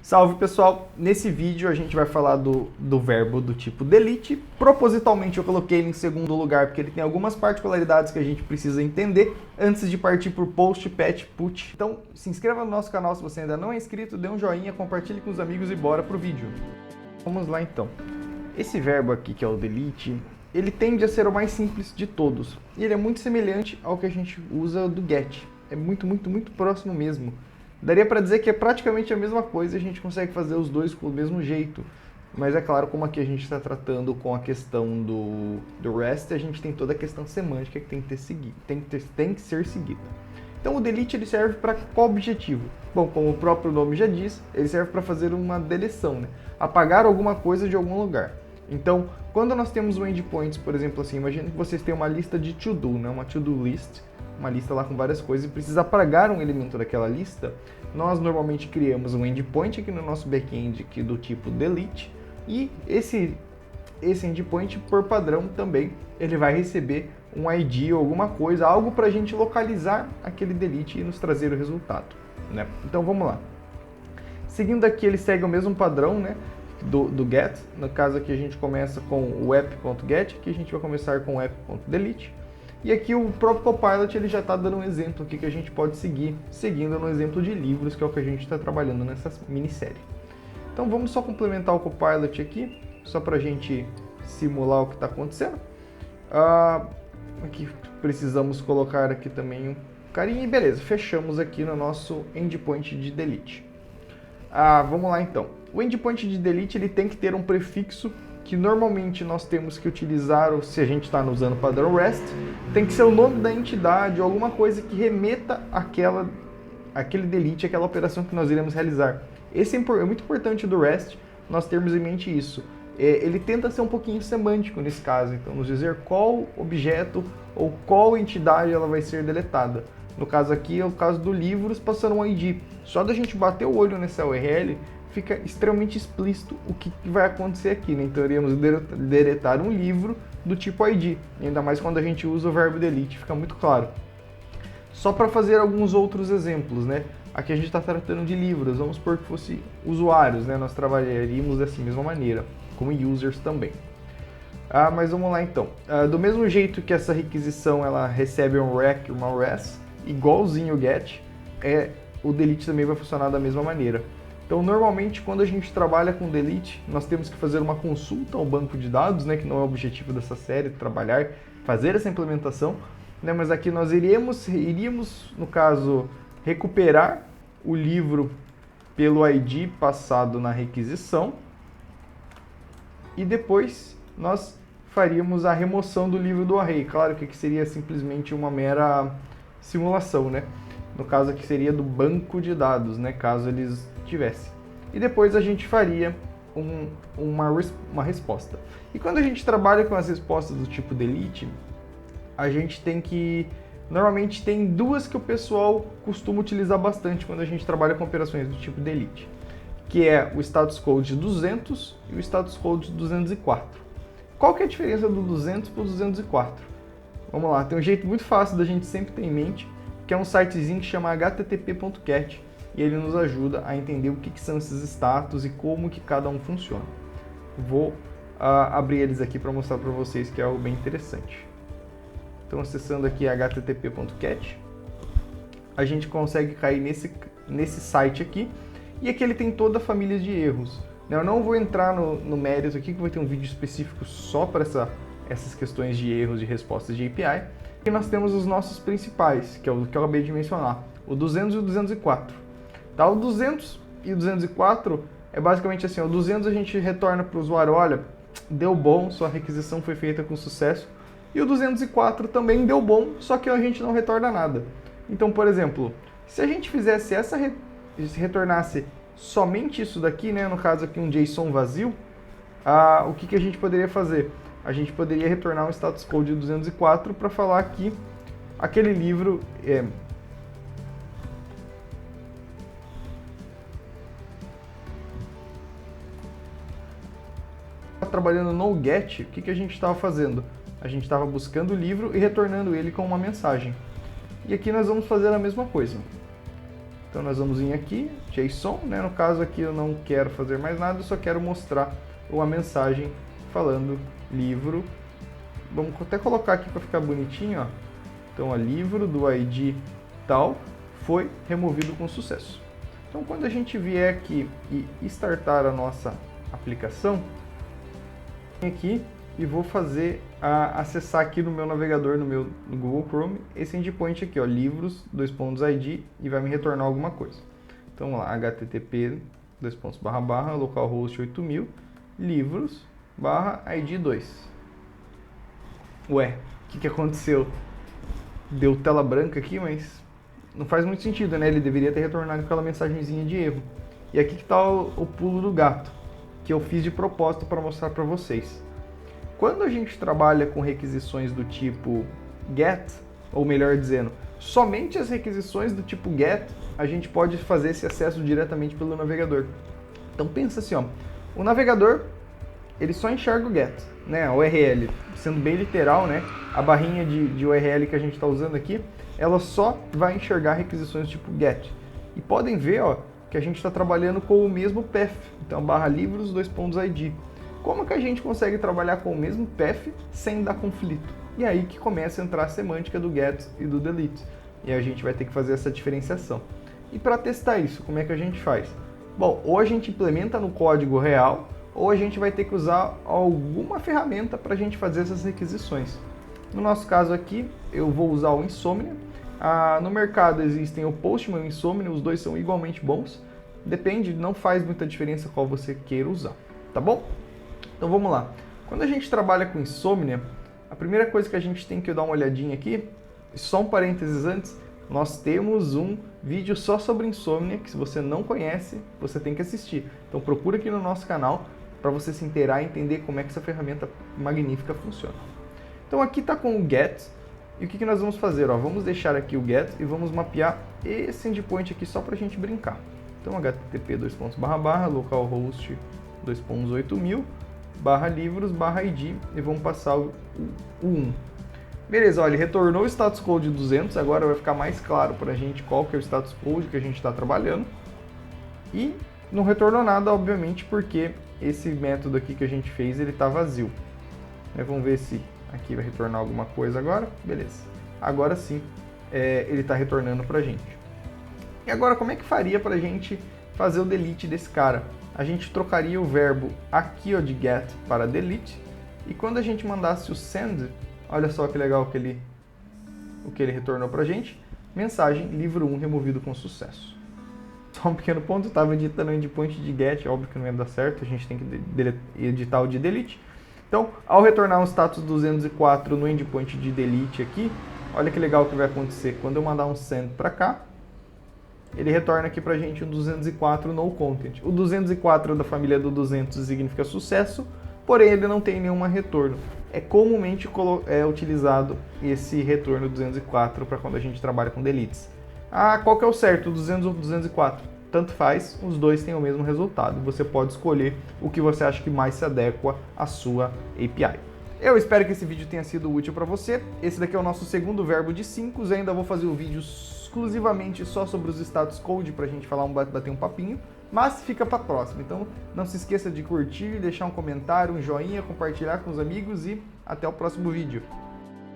Salve pessoal! Nesse vídeo a gente vai falar do verbo do tipo delete. Propositalmente eu coloquei ele em segundo lugar porque ele tem algumas particularidades que a gente precisa entender antes de partir por post, patch, put. Então se inscreva no nosso canal se você ainda não é inscrito, dê um joinha, compartilhe com os amigos e bora pro vídeo. Vamos lá então. Esse verbo aqui que é o delete, ele tende a ser o mais simples de todos. E ele é muito semelhante ao que a gente usa do get. É muito próximo mesmo. Daria para dizer que é praticamente a mesma coisa e a gente consegue fazer os dois com o mesmo jeito. Mas é claro, como aqui a gente está tratando com a questão do REST, a gente tem toda a questão semântica que tem que ser seguida. Então o delete ele serve para qual objetivo? Bom, como o próprio nome já diz, ele serve para fazer uma deleção, né? Apagar alguma coisa de algum lugar. Então, quando nós temos um endpoint, por exemplo, assim, imagine que vocês têm uma lista de to-do, né? Uma to-do list, uma lista lá com várias coisas e precisa apagar um elemento daquela lista, nós normalmente criamos um endpoint aqui no nosso back-end aqui do tipo delete e esse endpoint, por padrão também, ele vai receber um ID ou alguma coisa, algo para a gente localizar aquele delete e nos trazer o resultado, né? Então vamos lá. Seguindo aqui, ele segue o mesmo padrão, né, do get. No caso aqui a gente começa com o app.get, aqui a gente vai começar com o app.delete. E aqui o próprio Copilot ele já está dando um exemplo aqui que a gente pode seguir, seguindo no exemplo de livros, que é o que a gente está trabalhando nessa minissérie. Então vamos só complementar o Copilot aqui, só para a gente simular o que está acontecendo. Aqui precisamos colocar aqui também um carinha e beleza, fechamos aqui no nosso endpoint de delete. Vamos lá então. O endpoint de delete ele tem que ter um prefixo que normalmente nós temos que utilizar, ou se a gente está usando o padrão REST, tem que ser o nome da entidade ou alguma coisa que remeta aquele delete, aquela operação que nós iremos realizar. Esse é muito importante do REST, nós termos em mente isso. Ele tenta ser um pouquinho semântico nesse caso, então nos dizer qual objeto ou qual entidade ela vai ser deletada. No caso aqui é o caso do livros passando um ID. Só da gente bater o olho nessa URL, fica extremamente explícito o que vai acontecer aqui, né? Então iremos deletar um livro do tipo ID, ainda mais quando a gente usa o verbo delete, fica muito claro. Só para fazer alguns outros exemplos, né? Aqui a gente está tratando de livros, vamos supor que fosse usuários, né? Nós trabalharíamos dessa mesma maneira, como users também. Mas vamos lá então. Do mesmo jeito que essa requisição ela recebe um rec e uma res, igualzinho o get, o delete também vai funcionar da mesma maneira. Então, normalmente, quando a gente trabalha com delete, nós temos que fazer uma consulta ao banco de dados, né, que não é o objetivo dessa série, trabalhar, fazer essa implementação, né, mas aqui nós iríamos, no caso, recuperar o livro pelo ID passado na requisição e depois nós faríamos a remoção do livro do array. Claro que aqui seria simplesmente uma mera simulação, né? No caso aqui seria do banco de dados, né, caso eles tivessem. E depois a gente faria uma resposta. E quando a gente trabalha com as respostas do tipo delete, a gente tem que... Normalmente tem duas que o pessoal costuma utilizar bastante quando a gente trabalha com operações do tipo delete, que é o status code 200 e o status code 204. Qual que é a diferença do 200 para o 204? Vamos lá, tem um jeito muito fácil da gente sempre ter em mente, que é um sitezinho que chama http.cat e ele nos ajuda a entender o que são esses status e como que cada um funciona. Vou abrir eles aqui para mostrar para vocês que é algo bem interessante. Então, acessando aqui http.cat, a gente consegue cair nesse site aqui e aqui ele tem toda a família de erros. Eu não vou entrar no mérito aqui, que vai ter um vídeo específico só para essas questões de erros de respostas de API. E nós temos os nossos principais, que é o que eu acabei de mencionar, o 200 e o 204. Tá? O 200 e o 204 é basicamente assim, o 200 a gente retorna para o usuário, olha, deu bom, sua requisição foi feita com sucesso, e o 204 também deu bom, só que a gente não retorna nada. Então, por exemplo, se a gente fizesse retornasse somente isso daqui, né, no caso aqui um JSON vazio, o que a gente poderia fazer? A gente poderia retornar um status code 204 para falar que aquele livro trabalhando no get, o que a gente estava fazendo? A gente estava buscando o livro e retornando ele com uma mensagem. E aqui nós vamos fazer a mesma coisa. Então nós vamos vir aqui, JSON, né? No caso aqui eu não quero fazer mais nada, eu só quero mostrar uma mensagem falando livro. Vamos até colocar aqui para ficar bonitinho, ó. Então, o livro do ID tal foi removido com sucesso. Então, quando a gente vier aqui e startar a nossa aplicação, aqui e vou fazer acessar aqui no meu navegador, no Google Chrome, esse endpoint aqui, ó, livros, _id, e vai me retornar alguma coisa. Então, vamos lá, http localhost 8000 livros /id2. Ué, o que aconteceu? Deu tela branca aqui, mas não faz muito sentido, né? Ele deveria ter retornado aquela mensagenzinha de erro. E aqui que está o pulo do gato, que eu fiz de propósito para mostrar para vocês. Quando a gente trabalha com requisições do tipo GET, ou melhor dizendo, somente as requisições do tipo GET, a gente pode fazer esse acesso diretamente pelo navegador. Então pensa assim, ó, o navegador ele só enxerga o GET, né, a URL, sendo bem literal, né, a barrinha de URL que a gente está usando aqui, ela só vai enxergar requisições tipo GET. E podem ver, ó, que a gente está trabalhando com o mesmo path, então /livros _id. Como que a gente consegue trabalhar com o mesmo path sem dar conflito? E aí que começa a entrar a semântica do GET e do delete. E a gente vai ter que fazer essa diferenciação. E para testar isso, como é que a gente faz? Bom, ou a gente implementa no código real, ou a gente vai ter que usar alguma ferramenta para a gente fazer essas requisições. No nosso caso aqui, eu vou usar o Insomnia. No mercado existem o Postman e o Insomnia, os dois são igualmente bons. Depende, não faz muita diferença qual você queira usar, tá bom? Então vamos lá. Quando a gente trabalha com Insomnia, a primeira coisa que a gente tem que dar uma olhadinha aqui, só um parênteses antes, nós temos um vídeo só sobre Insomnia, que se você não conhece, você tem que assistir. Então procura aqui no nosso canal para você se inteirar e entender como é que essa ferramenta magnífica funciona. Então aqui está com o GET, e o que nós vamos fazer? Ó, vamos deixar aqui o GET e vamos mapear esse endpoint aqui só para a gente brincar. Então http localhost 8000 /livros /id e vamos passar o 1. Beleza, olha, ele retornou o status code 200, agora vai ficar mais claro para a gente qual que é o status code que a gente está trabalhando. E não retornou nada, obviamente, porque esse método aqui que a gente fez, ele está vazio. Vamos ver se aqui vai retornar alguma coisa agora. Beleza. Agora sim, ele está retornando para a gente. E agora, como é que faria para a gente fazer o delete desse cara? A gente trocaria o verbo aqui, ó, de get para delete. E quando a gente mandasse o send, olha só que legal o que ele retornou para a gente. Mensagem, livro 1 removido com sucesso. Só um pequeno ponto, eu estava editando o endpoint de get, óbvio que não ia dar certo, a gente tem que editar o de delete. Então, ao retornar um status 204 no endpoint de delete aqui, olha que legal que vai acontecer. Quando eu mandar um send para cá, ele retorna aqui pra gente um 204 no content. O 204 da família do 200 significa sucesso, porém ele não tem nenhum retorno. É comumente utilizado esse retorno 204 para quando a gente trabalha com deletes. Qual que é o certo, 200 ou 204? Tanto faz, os dois têm o mesmo resultado. Você pode escolher o que você acha que mais se adequa à sua API. Eu espero que esse vídeo tenha sido útil para você. Esse daqui é o nosso segundo verbo de 5. Eu ainda vou fazer um vídeo exclusivamente só sobre os status code para a gente falar, bater um papinho, mas fica para a próxima. Então não se esqueça de curtir, deixar um comentário, um joinha, compartilhar com os amigos e até o próximo vídeo.